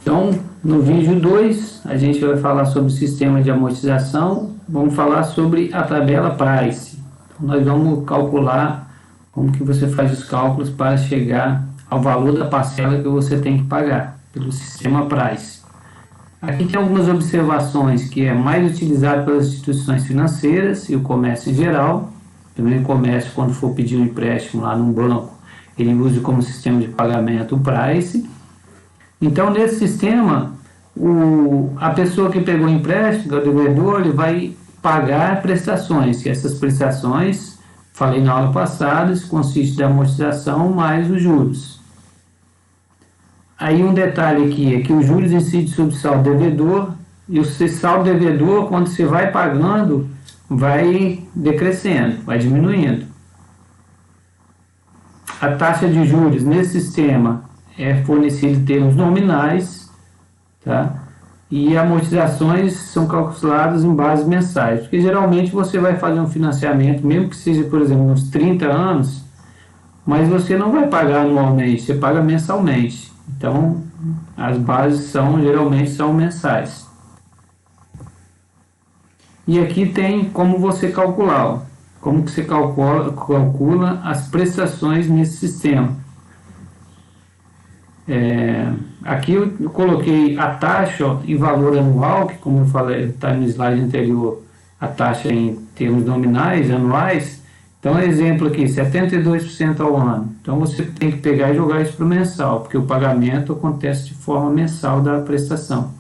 Então, no vídeo 2, a gente vai falar sobre o sistema de amortização, vamos falar sobre a tabela Price. Então, nós vamos calcular como que você faz os cálculos para chegar ao valor da parcela que você tem que pagar pelo sistema Price. Aqui tem algumas observações que é mais utilizado pelas instituições financeiras e o comércio em geral. Também o comércio, quando for pedir um empréstimo lá num banco, ele usa como sistema de pagamento o Price. Então, nesse sistema, a pessoa que pegou o empréstimo, o devedor, ele vai pagar prestações, que essas prestações, falei na aula passada, isso consiste da amortização mais os juros. Aí um detalhe aqui é que os juros incidem sobre o saldo devedor, e o saldo devedor, quando você vai pagando, vai decrescendo, vai diminuindo. A taxa de juros nesse sistema é fornecida em termos nominais, tá? E amortizações são calculadas em bases mensais, porque geralmente você vai fazer um financiamento, mesmo que seja, por exemplo, uns 30 anos, mas você não vai pagar anualmente, você paga mensalmente. Então, as bases geralmente são mensais. E aqui tem como você calcular, ó, como que você calcula as prestações nesse sistema. Aqui eu coloquei a taxa, ó, em valor anual, que como eu falei, está no slide anterior, a taxa em termos nominais, anuais. Então, exemplo aqui, 72% ao ano. Então, você tem que pegar e jogar isso para o mensal, porque o pagamento acontece de forma mensal da prestação.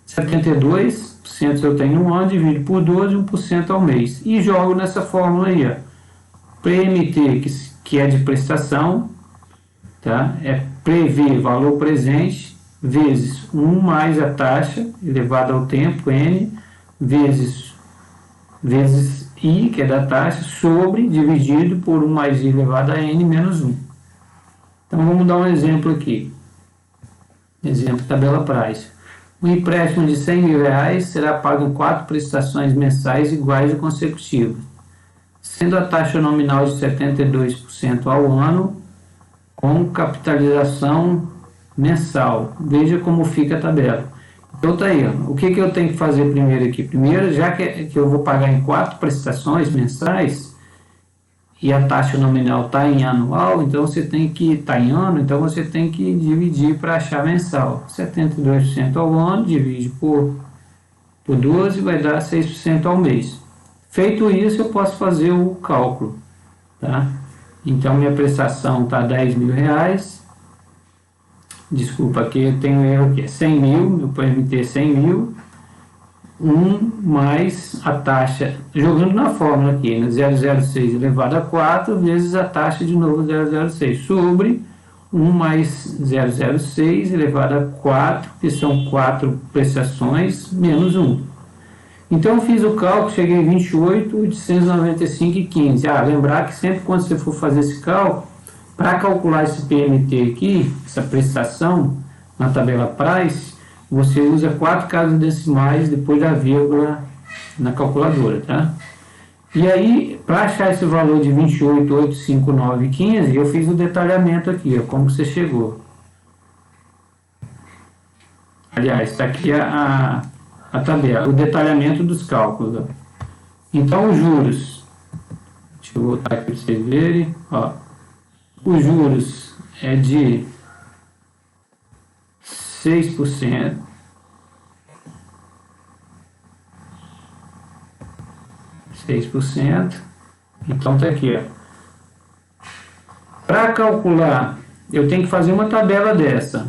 72% eu tenho no ano, divido por 12, 1% ao mês. E jogo nessa fórmula aí, ó. PMT, que é de prestação, tá? É prever valor presente, vezes 1 mais a taxa elevada ao tempo, N, vezes I, que é da taxa, sobre, dividido por 1 mais I elevado a N menos 1. Então, vamos dar um exemplo aqui. Exemplo, tabela Price. Um empréstimo de R$100 mil será pago em 4 prestações mensais iguais e consecutivas, sendo a taxa nominal de 72% ao ano, com capitalização mensal. Veja como fica a tabela. Então tá aí, ó. O que eu tenho que fazer primeiro aqui? Primeiro, já que eu vou pagar em 4 prestações mensais e a taxa nominal está em anual, então você tem que estar em ano, então você tem que dividir para achar mensal. 72% ao ano, divide por 12, vai dar 6% ao mês. Feito isso, eu posso fazer o cálculo, tá? Então, minha prestação está R$10 mil. Desculpa, aqui eu tenho um erro aqui, é 100 mil, meu PMT é 100 mil, 1 mais a taxa, jogando na fórmula aqui, né, 0,06 elevado a 4, vezes a taxa de novo 0,06, sobre 1 mais 0,06 elevado a 4, que são 4 prestações, menos 1. Então, eu fiz o cálculo, cheguei em 28.895,15. Lembrar que sempre quando você for fazer esse cálculo, para calcular esse PMT aqui, essa prestação, na tabela Price, você usa 4 casas decimais depois da vírgula na calculadora, tá? E aí, para achar esse valor de 28.859,15, eu fiz o detalhamento aqui, ó, como você chegou. Aliás, está aqui a tabela, o detalhamento dos cálculos, ó. Então, os juros, deixa eu voltar aqui para vocês verem, ó. Os juros é de 6%. Então tá aqui, ó. Para calcular, eu tenho que fazer uma tabela dessa.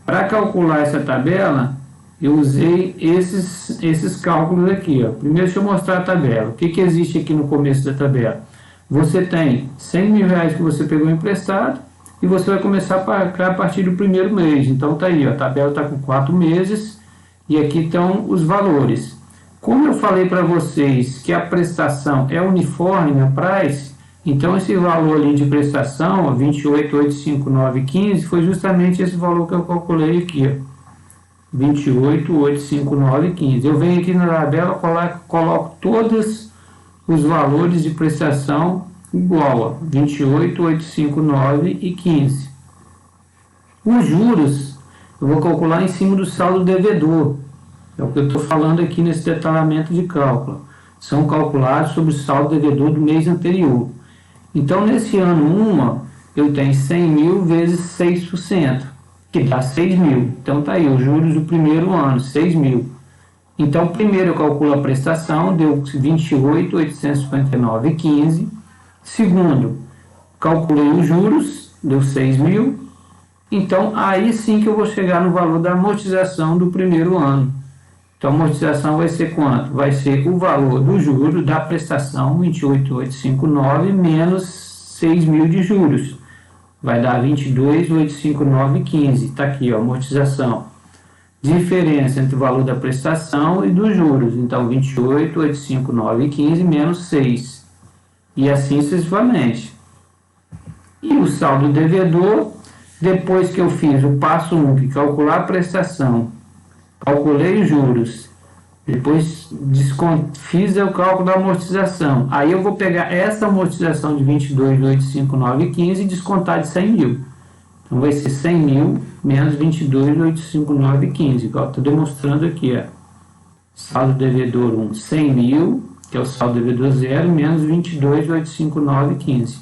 Para calcular essa tabela, eu usei esses cálculos aqui, ó. Primeiro deixa eu mostrar a tabela. O que existe aqui no começo da tabela? Você tem R$100 mil que você pegou emprestado e você vai começar a pagar a partir do primeiro mês. Então tá aí, ó, a tabela está com 4 meses e aqui estão os valores. Como eu falei para vocês que a prestação é uniforme na Price, então esse valor ali de prestação, 28.859,15, foi justamente esse valor que eu calculei aqui, ó, 28.859,15. Eu venho aqui na tabela, coloco todos os valores de prestação igual a 28.859,15. Os juros eu vou calcular em cima do saldo devedor. É o que eu estou falando aqui nesse detalhamento de cálculo. São calculados sobre o saldo devedor do mês anterior. Então, nesse ano 1, eu tenho 100 mil vezes 6%, que dá 6 mil. Então, está aí, os juros do primeiro ano, 6 mil. Então, primeiro eu calculo a prestação, deu 28.859,15. Segundo, calculei os juros, deu 6 mil. Então, aí sim que eu vou chegar no valor da amortização do primeiro ano. Então, a amortização vai ser quanto? Vai ser o valor do juro da prestação, 28.859, menos 6 mil de juros. Vai dar 22.859,15. Está aqui, ó, amortização. Diferença entre o valor da prestação e dos juros. Então, 28.859,15 menos 6. E assim sucessivamente. E o saldo devedor, depois que eu fiz o passo 1, que calcular a prestação, calculei os juros, depois fiz o cálculo da amortização. Aí eu vou pegar essa amortização de 22.859,15 e descontar de 100 mil. Então vai ser 100 mil menos 22.859,15, igual estou demonstrando aqui. Ó. Saldo devedor 1, 100 mil, que é o saldo devedor 0, menos 22.859,15.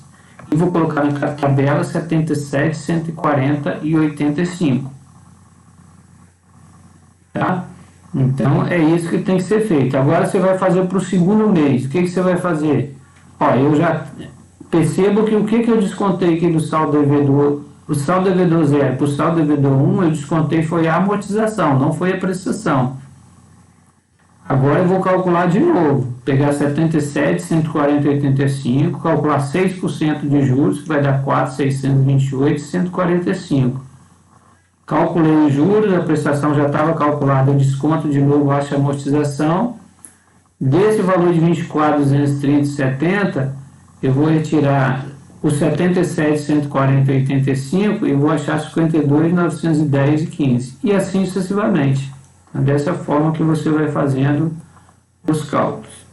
E vou colocar na tabela 77, 140 e 85. Tá? Então é isso que tem que ser feito. Agora você vai fazer para o segundo mês. O que você vai fazer? Ó, eu já percebo que o que eu descontei aqui do saldo devedor, o saldo devedor 0 para o saldo devedor 1, eu descontei foi a amortização, não foi a prestação. Agora eu vou calcular de novo. Pegar 77, 140 e 85, calcular 6% de juros, que vai dar 4.628 e 145. Calculei os juros, a prestação já estava calculada, eu desconto de novo a amortização. Desse valor de 24.230,70, eu vou retirar os 77, 140 e 85 e vou achar 52.910,15. E assim sucessivamente. Dessa forma que você vai fazendo os cálculos.